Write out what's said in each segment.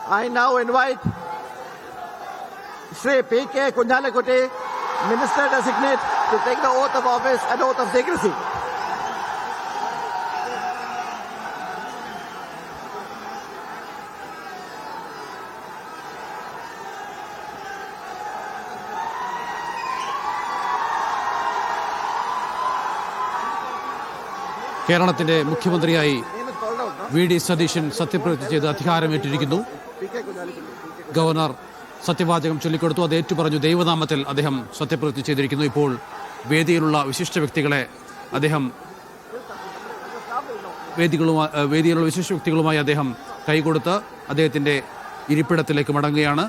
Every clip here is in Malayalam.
I now invite Shri P.K. Kunjalakutti, Minister Designate, to take the oath of office and oath of secrecy. കേരളത്തിന്റെ മുഖ്യമന്ത്രിയായി വി.ഡി. സതീശൻ സത്യപ്രതിജ്ഞ ചെയ്ത് അധികാരമേറ്റിരിക്കുന്നു. ഗവർണർ സത്യവാചകം ചൊല്ലിക്കൊടുത്തു. അത് ഏറ്റുപറഞ്ഞു. ദൈവനാമത്തിൽ അദ്ദേഹം സത്യപ്രതിജ്ഞ ചെയ്തിരിക്കുന്നു. ഇപ്പോൾ വേദിയിലുള്ള വിശിഷ്ട വ്യക്തികളെ അദ്ദേഹം വേദിയിലുള്ള വിശിഷ്ട വ്യക്തികളുമായി അദ്ദേഹം കൈകൊടുത്ത് അദ്ദേഹത്തിന്റെ ഇരിപ്പിടത്തിലേക്ക് മടങ്ങുകയാണ്.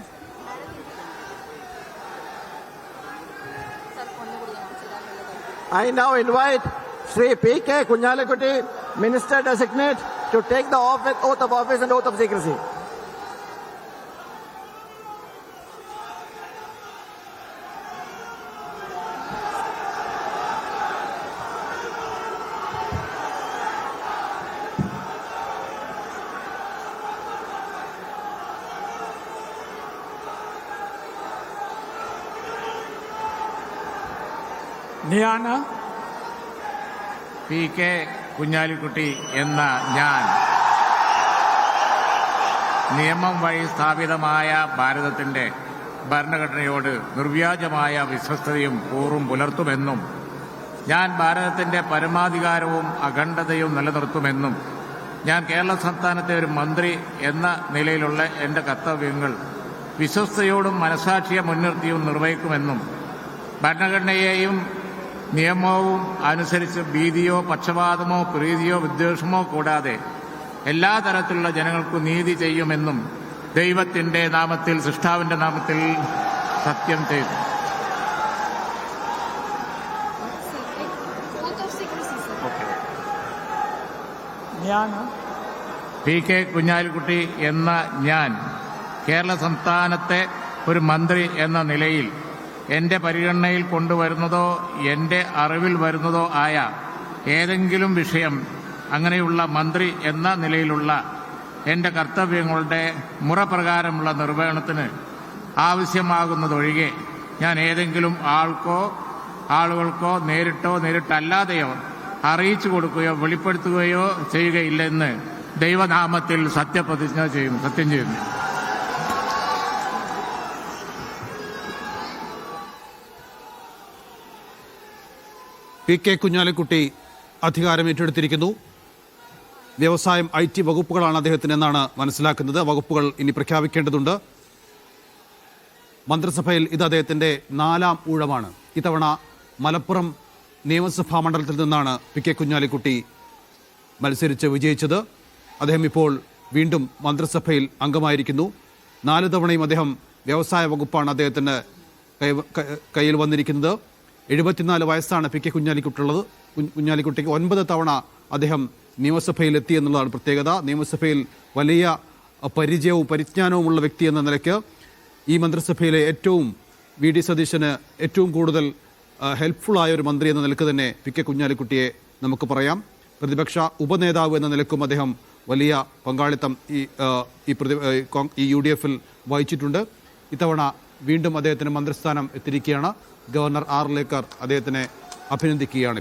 I now invite Shri P.K. Kunjalakutti, Minister Designate, to take the oath of office and oath of secrecy. ഞാൻ പി.കെ. കുഞ്ഞാലിക്കുട്ടി എന്ന ഞാൻ നിയമം വഴി സ്ഥാപിതമായ ഭാരതത്തിന്റെ ഭരണഘടനയോട് നിർവ്യാജമായ വിശ്വസ്തതയും കൂറും പുലർത്തുമെന്നും ഞാൻ ഭാരതത്തിന്റെ പരമാധികാരവും അഖണ്ഡതയും നിലനിർത്തുമെന്നും ഞാൻ കേരള സംസ്ഥാനത്തെ ഒരു മന്ത്രി എന്ന നിലയിലുള്ള എന്റെ കർത്തവ്യങ്ങൾ വിശ്വസ്തയോടും മനസാക്ഷിയെ മുൻനിർത്തിയും നിർവഹിക്കുമെന്നും ഭരണഘടനയെയും നിയമവും അനുസരിച്ച് ഭീതിയോ പക്ഷപാതമോ പ്രീതിയോ വിദ്വേഷമോ കൂടാതെ എല്ലാ തരത്തിലുള്ള ജനങ്ങൾക്കും നീതി ചെയ്യുമെന്നും ദൈവത്തിന്റെ നാമത്തിൽ, സൃഷ്ടാവിന്റെ നാമത്തിൽ സത്യം ചെയ്തു. ഞാൻ പി.കെ. കുഞ്ഞാലിക്കുട്ടി എന്ന ഞാൻ കേരള സംസ്ഥാനത്തെ ഒരു മന്ത്രി എന്ന നിലയിൽ എന്റെ പരിഗണനയിൽ കൊണ്ടുവരുന്നതോ എന്റെ അറിവിൽ വരുന്നതോ ആയ ഏതെങ്കിലും വിഷയം അങ്ങനെയുള്ള മന്ത്രി എന്ന നിലയിലുള്ള എന്റെ കർത്തവ്യങ്ങളുടെ മുറപ്രകാരമുള്ള നിർവഹണത്തിന് ആവശ്യമാകുന്നതൊഴികെ ഞാൻ ഏതെങ്കിലും ആളുകൾക്കോ നേരിട്ടോ നേരിട്ടല്ലാതെയോ അറിയിച്ചു കൊടുക്കുകയോ വെളിപ്പെടുത്തുകയോ ചെയ്യുകയില്ലെന്ന് ദൈവനാമത്തിൽ സത്യം ചെയ്യുന്നു. പി.കെ. കുഞ്ഞാലിക്കുട്ടി അധികാരമേറ്റെടുത്തിരിക്കുന്നു. വ്യവസായം, IT വകുപ്പുകളാണ് അദ്ദേഹത്തിന് എന്നാണ് മനസ്സിലാക്കുന്നത്. വകുപ്പുകൾ ഇനി പ്രഖ്യാപിക്കേണ്ടതുണ്ട്. മന്ത്രിസഭയിൽ ഇത് അദ്ദേഹത്തിന്റെ 4ാം ഊഴമാണ്. ഇത്തവണ മലപ്പുറം നിയമസഭാ മണ്ഡലത്തിൽ നിന്നാണ് പി.കെ. കുഞ്ഞാലിക്കുട്ടി മത്സരിച്ച് വിജയിച്ചത്. അദ്ദേഹം ഇപ്പോൾ വീണ്ടും മന്ത്രിസഭയിൽ അംഗമായിരിക്കുന്നു. 4 തവണയും അദ്ദേഹം വ്യവസായ വകുപ്പാണ് അദ്ദേഹത്തിന്റെ കയ്യിൽ വന്നിരിക്കുന്നത്. 74 വയസ്സാണ് പി.കെ. കുഞ്ഞാലിക്കുട്ടിക്ക് 9 തവണ അദ്ദേഹം നിയമസഭയിൽ എത്തി എന്നുള്ളതാണ് പ്രത്യേകത. നിയമസഭയിൽ വലിയ പരിചയവും പരിജ്ഞാനവുമുള്ള വ്യക്തി എന്ന നിലയ്ക്ക് ഈ മന്ത്രിസഭയിലെ വി.ഡി. സതീശന് ഏറ്റവും കൂടുതൽ ഹെൽപ്ഫുള്ളായ ഒരു മന്ത്രി എന്ന നിലയ്ക്ക് തന്നെ പി.കെ. കുഞ്ഞാലിക്കുട്ടിയെ നമുക്ക് പറയാം. പ്രതിപക്ഷ ഉപനേതാവ് എന്ന നിലയ്ക്കും അദ്ദേഹം വലിയ പങ്കാളിത്തം ഈ UDF-ൽ വഹിച്ചിട്ടുണ്ട്. ഇത്തവണ വീണ്ടും അദ്ദേഹത്തിന് മന്ത്രിസ്ഥാനം എത്തിയിരിക്കുകയാണ്. Governor R. ലേക്കർ അദ്ദേഹത്തിനെ അഭിനന്ദിക്കുകയാണ്.